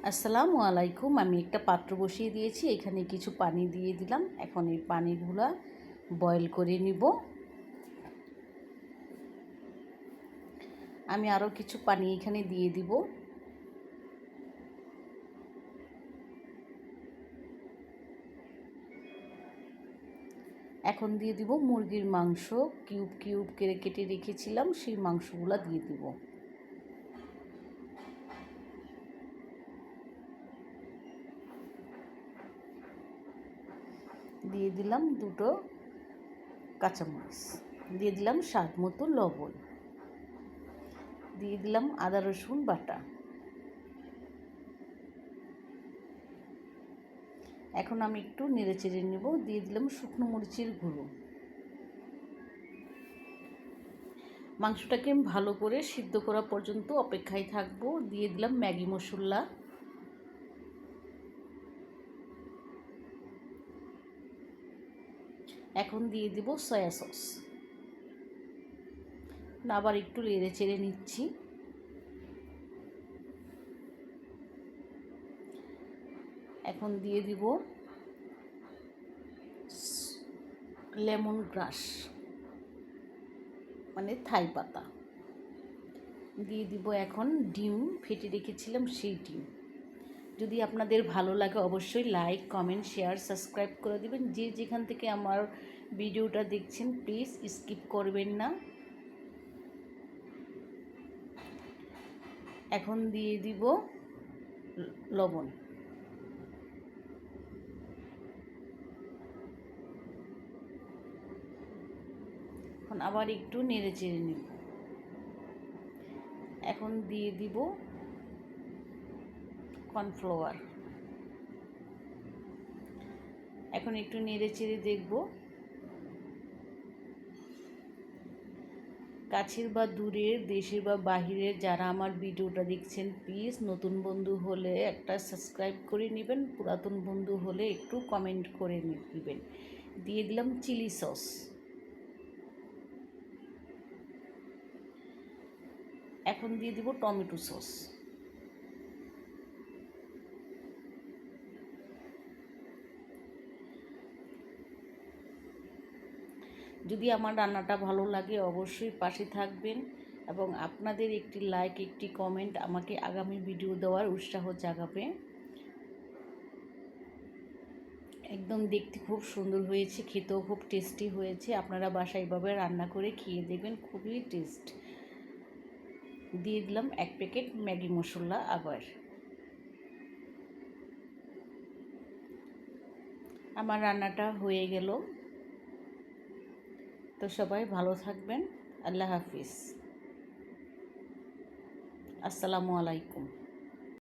আসসালামু আলাইকুম। আমি একটা পাত্র বসিয়ে দিয়েছি, এখানে কিছু পানি দিয়ে দিলাম। এখন এই পানিগুলা বয়েল করে নিব। আমি আরও কিছু পানি এখানে দিয়ে দিব। এখন দিয়ে দিব মুরগির মাংস, কিউব কিউব করে কেটে রেখেছিলাম, সেই মাংসগুলা দিয়ে দিব। দিয়ে দিলাম দুটো কাঁচামরিচ, দিয়ে দিলাম স্বাদ মতো লবণ, দিয়ে দিলাম আদা রসুন বাটা। এখন আমি একটু নেড়ে চেড়ে নেব। দিয়ে দিলাম শুকনো মরিচের গুঁড়ো। মাংসটাকে ভালো করে সিদ্ধ করা পর্যন্ত অপেক্ষায় থাকবো। দিয়ে দিলাম ম্যাগি মশলা, এখন দিয়ে দিব সয়া সস। আবার একটু নেড়ে চেড়ে নিচ্ছি। এখন দিয়ে দিব লেমন গ্রাস মানে থাই পাতা। দিয়ে দিব এখন ডিম, ফেটে রেখেছিলাম সেই ডিম। যদি আপনাদের ভালো লাগে অবশ্যই লাইক, কমেন্ট, শেয়ার, সাবস্ক্রাইব করে দেবেন। যে যেখান থেকে আমার ভিডিওটা দেখছেন প্লিজ স্কিপ করবেন না। এখন দিয়ে দিব লবণ। এখন আবার একটু নেড়ে চেড়ে নিব। এখন দিয়ে দিব কর্নফ্লাওয়ার। এখন একটু নেড়ে চেড়ে দেখব। কাছের বা দূরের, দেশের বা বাহিরের যারা আমার ভিডিওটা দেখছেন প্লিজ নতুন বন্ধু হলে একটা সাবস্ক্রাইব করে নেবেন, পুরাতন বন্ধু হলে একটু কমেন্ট করে নেবেন। দিয়ে দিলাম চিলি সস। এখন দিয়ে দিব টমেটো সস। যদি আমার রান্নাটা ভালো লাগে অবশ্যই পাশে থাকবেন, এবং আপনাদের একটি লাইক, একটি কমেন্ট আমাকে আগামী ভিডিও দেওয়ার উৎসাহ জাগাবে। একদম দেখতে খুব সুন্দর হয়েছে, খেতেও খুব টেস্টি হয়েছে। আপনারা বাসায় এভাবে রান্না করে খেয়ে দেখবেন, খুবই টেস্ট। দিয়ে দিলাম 1 প্যাকেট ম্যাগি মশলা আবার। আমার রান্নাটা হয়ে গেল। তো সবাই ভালো থাকবেন। আল্লাহ হাফিজ। আসসালামু আলাইকুম।